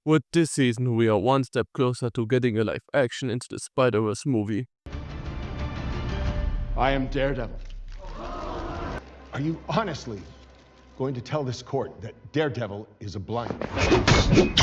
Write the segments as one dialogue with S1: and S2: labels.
S1: With this season, we are one step closer to getting a live action into the Spider-Verse movie.
S2: I am Daredevil. Are you honestly going to tell this court that Daredevil is a blind man?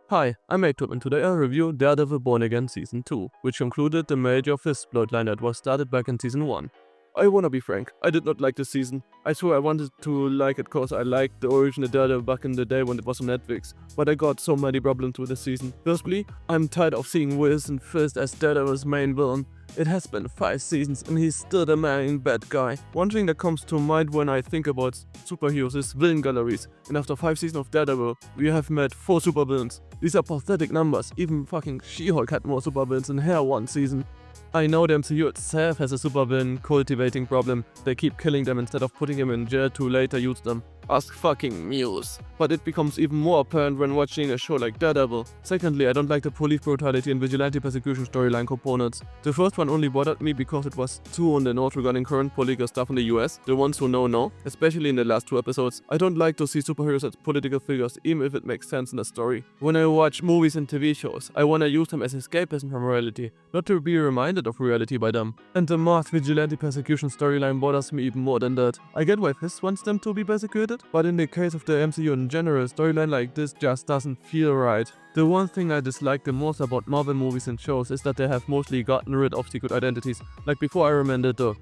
S1: Hi, I'm Aetop and today I'll review Daredevil Born Again Season 2, which concluded the major Fist plotline that was started back in Season 1. I wanna be frank, I did not like this season. I swear I wanted to like it cause I liked the original Daredevil back in the day when it was on Netflix, but I got so many problems with this season. Firstly, I'm tired of seeing Wilson Fisk as Daredevil's main villain. It has been 5 seasons and he's still the main bad guy. One thing that comes to mind when I think about superheroes is villain galleries, and after 5 seasons of Daredevil, we have met 4 supervillains. These are pathetic numbers, even fucking She-Hulk had more supervillains in her one season. I know the MCU itself has a supervillain cultivating problem. They keep killing them instead of putting them in jail to later use them. Ask fucking Muse. But it becomes even more apparent when watching a show like Daredevil. Secondly, I don't like the police brutality and vigilante persecution storyline components. The first one only bothered me because it was too on the nose regarding current political stuff in the US. The ones who know, especially in the last 2 episodes. I don't like to see superheroes as political figures, even if it makes sense in the story. When I watch movies and TV shows, I wanna use them as escapism from reality, not to be reminded of reality by them. And the masked vigilante persecution storyline bothers me even more than that. I get why Fist wants them to be persecuted, but in the case of the MCU in general, a storyline like this just doesn't feel right. The one thing I dislike the most about Marvel movies and shows is that they have mostly gotten rid of secret identities, like before Iron Man did though.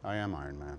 S3: I am Iron Man.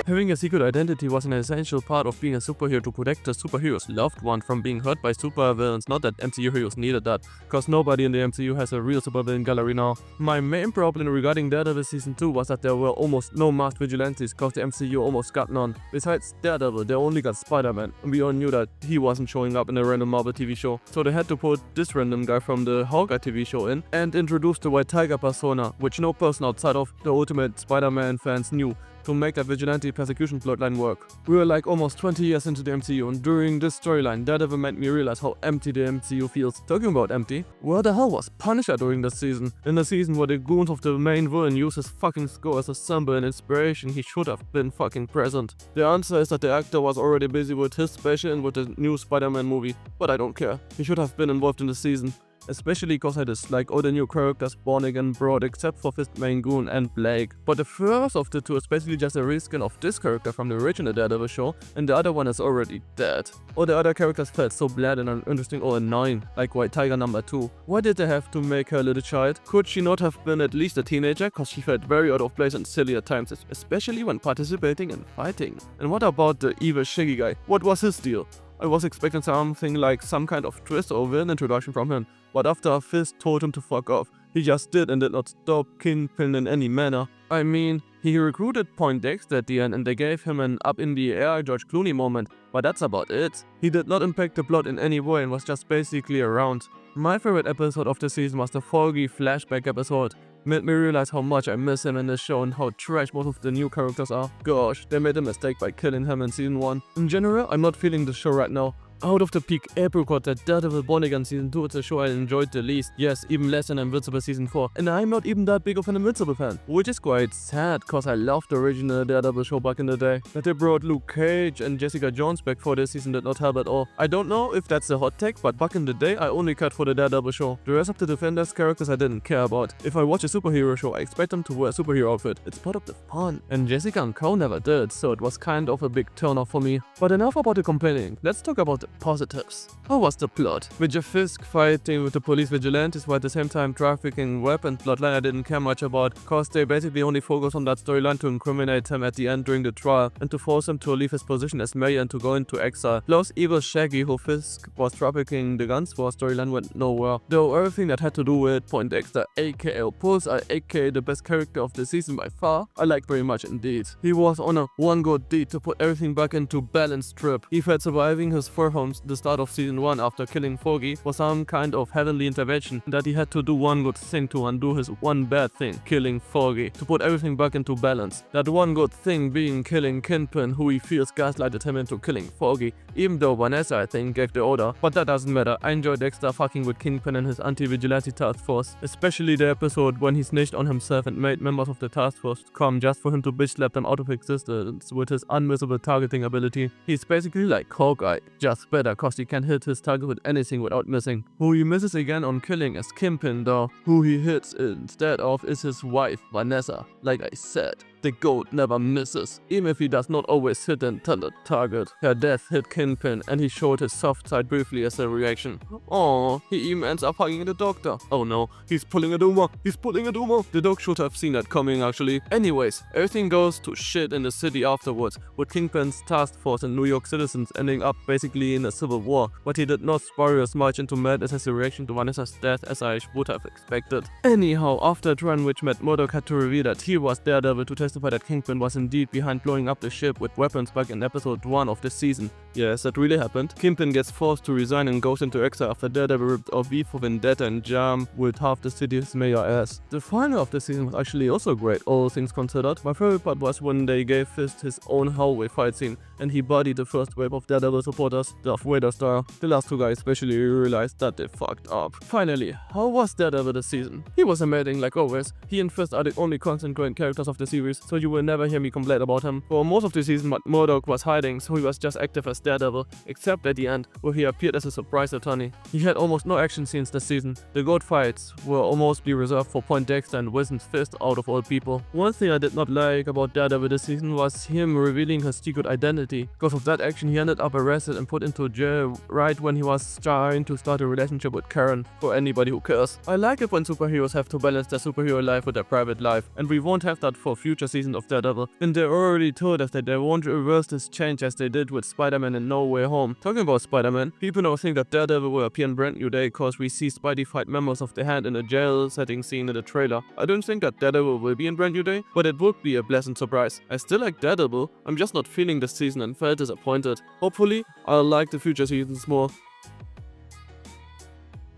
S1: Having a secret identity was an essential part of being a superhero to protect the superhero's loved one from being hurt by supervillains. Not that MCU heroes needed that, cause nobody in the MCU has a real supervillain gallery now. My main problem regarding Daredevil Season 2 was that there were almost no masked vigilantes cause the MCU almost got none. Besides Daredevil, they only got Spider-Man, and we all knew that he wasn't showing up in a random Marvel TV show. So they had to put this random guy from the Hawkeye TV show in, and introduce the White Tiger persona, which no person outside of the Ultimate Spider-Man fans knew, to make that vigilante persecution plotline work. We were like almost 20 years into the MCU, and during this storyline, Daredevil made me realize how empty the MCU feels. Talking about empty, where the hell was Punisher during this season? In the season where the goons of the main villain use his fucking skull as a symbol and inspiration, he should have been fucking present. The answer is that the actor was already busy with his special and with the new Spider-Man movie, but I don't care. He should have been involved in the season. Especially cause I dislike all the new characters Born Again brought except for Fist main goon and Blake. But the first of the two is basically just a reskin of this character from the original Daredevil show, and the other one is already dead. All the other characters felt so bland and uninteresting or annoying, like White Tiger number 2. Why did they have to make her a little child? Could she not have been at least a teenager, cause she felt very out of place and silly at times, especially when participating in fighting? And what about the evil Shaggy guy? What was his deal? I was expecting something like some kind of twist or villain introduction from him, but after Fist told him to fuck off, he just did and did not stop Kingpin in any manner. I mean, he recruited Point Dexter at the end and they gave him an up-in-the-air George Clooney moment, but that's about it. He did not impact the plot in any way and was just basically around. My favorite episode of the season was the Foggy flashback episode. Made me realize how much I miss him in this show and how trash most of the new characters are. Gosh, they made a mistake by killing him in Season 1. In general, I'm not feeling the show right now. Out of the peak apricot that Daredevil Born Again Season 2 is the show I enjoyed the least. Yes, even less than Invincible Season 4. And I'm not even that big of an Invincible fan. Which is quite sad, cause I loved the original Daredevil show back in the day. That they brought Luke Cage and Jessica Jones back for this season did not help at all. I don't know if that's a hot take, but back in the day I only cared for the Daredevil show. The rest of the Defenders characters I didn't care about. If I watch a superhero show, I expect them to wear a superhero outfit. It's part of the fun. And Jessica and Co never did, so it was kind of a big turn off for me. But enough about the complaining. Let's talk about the positives. How was the plot? With Jeff Fisk fighting with the police vigilantes while at the same time trafficking weapons plotline I didn't care much about, cause they basically only focus on that storyline to incriminate him at the end during the trial and to force him to leave his position as mayor and to go into exile. Plus evil Shaggy, who Fisk was trafficking the guns for, storyline went nowhere. Though everything that had to do with Point Dexter aka Pulsar aka the best character of the season by far, I liked very much indeed. He was on a one good deed to put everything back into balanced trip. He felt surviving his 4 from the start of season 1 after killing Foggy was some kind of heavenly intervention, that he had to do one good thing to undo his one bad thing, killing Foggy, to put everything back into balance. That one good thing being killing Kingpin, who he feels gaslighted him into killing Foggy, even though Vanessa, I think, gave the order. But that doesn't matter. I enjoy Dexter fucking with Kingpin and his anti-vigilante task force, especially the episode when he snitched on himself and made members of the task force come just for him to bitch slap them out of existence with his unmissable targeting ability. He's basically like Hawkeye, just better cause he can hit his target with anything without missing. Who he misses again on killing is Kingpin though. Who he hits instead of is his wife, Vanessa. Like I said, the GOAT never misses, even if he does not always hit the intended target. Her death hit Kingpin and he showed his soft side briefly as a reaction. Aww, he even ends up hugging the doctor. Oh no, he's pulling a doomer, he's pulling a doomer. The dog should have seen that coming actually. Anyways, everything goes to shit in the city afterwards, with Kingpin's task force and New York citizens ending up basically in a civil war, but he did not spiral as much into madness as a reaction to Vanessa's death as I would have expected. Anyhow, after that run which Matt Murdock had to reveal that he was Daredevil to testify that Kingpin was indeed behind blowing up the ship with weapons back in episode 1 of this season. Yes, that really happened. Kingpin gets forced to resign and goes into exile after Daredevil ripped off V for Vendetta and Jam with half the city's mayor ass. The final of the season was actually also great, all things considered. My favorite part was when they gave Fist his own hallway fight scene and he bodied the first wave of Daredevil supporters, Darth Vader style. The last two guys especially realized that they fucked up. Finally, how was Daredevil this season? He was amazing like always. He and Fist are the only constant growing characters of the series, so you will never hear me complain about him. For most of the season, Matt Murdock was hiding, so he was just active as Daredevil, except at the end, where he appeared as a surprise attorney. He had almost no action scenes this season. The GOAT fights were almost be reserved for Point Dexter and Wilson's Fist out of all people. One thing I did not like about Daredevil this season was him revealing his secret identity. Because of that action, he ended up arrested and put into jail right when he was trying to start a relationship with Karen, for anybody who cares. I like it when superheroes have to balance their superhero life with their private life, and we won't have that for future seasons of Daredevil. And they already told us that they won't reverse this change as they did with Spider-Man in No Way Home. Talking about Spider-Man, people now think that Daredevil will appear in Brand New Day cause we see Spidey fight members of the Hand in a jail setting scene in the trailer. I don't think that Daredevil will be in Brand New Day, but it would be a pleasant surprise. I still like Daredevil, I'm just not feeling this season and felt disappointed. Hopefully, I'll like the future seasons more.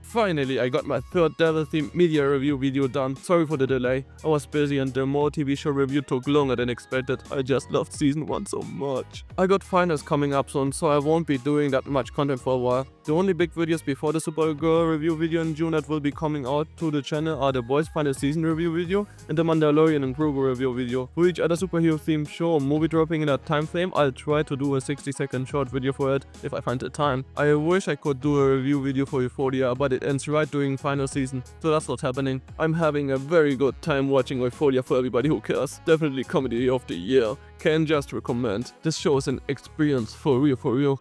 S1: Finally, I got my third Devil-themed media review video done. Sorry for the delay. I was busy and the more TV show review took longer than expected. I just loved season 1 so much. I got finals coming up soon, so I won't be doing that much content for a while. The only big videos before the Supergirl review video in June that will be coming out to the channel are the Boys Final Season review video and the Mandalorian and Grogu review video. For each other superhero themed show or movie dropping in that time frame, I'll try to do a 60-second short video for it if I find the time. I wish I could do a review video for Euphoria, but it ends right during final season, so that's not happening. I'm having a very good time watching Euphoria for everybody who cares. Definitely comedy of the year. Can just recommend. This show is an experience for real, for real.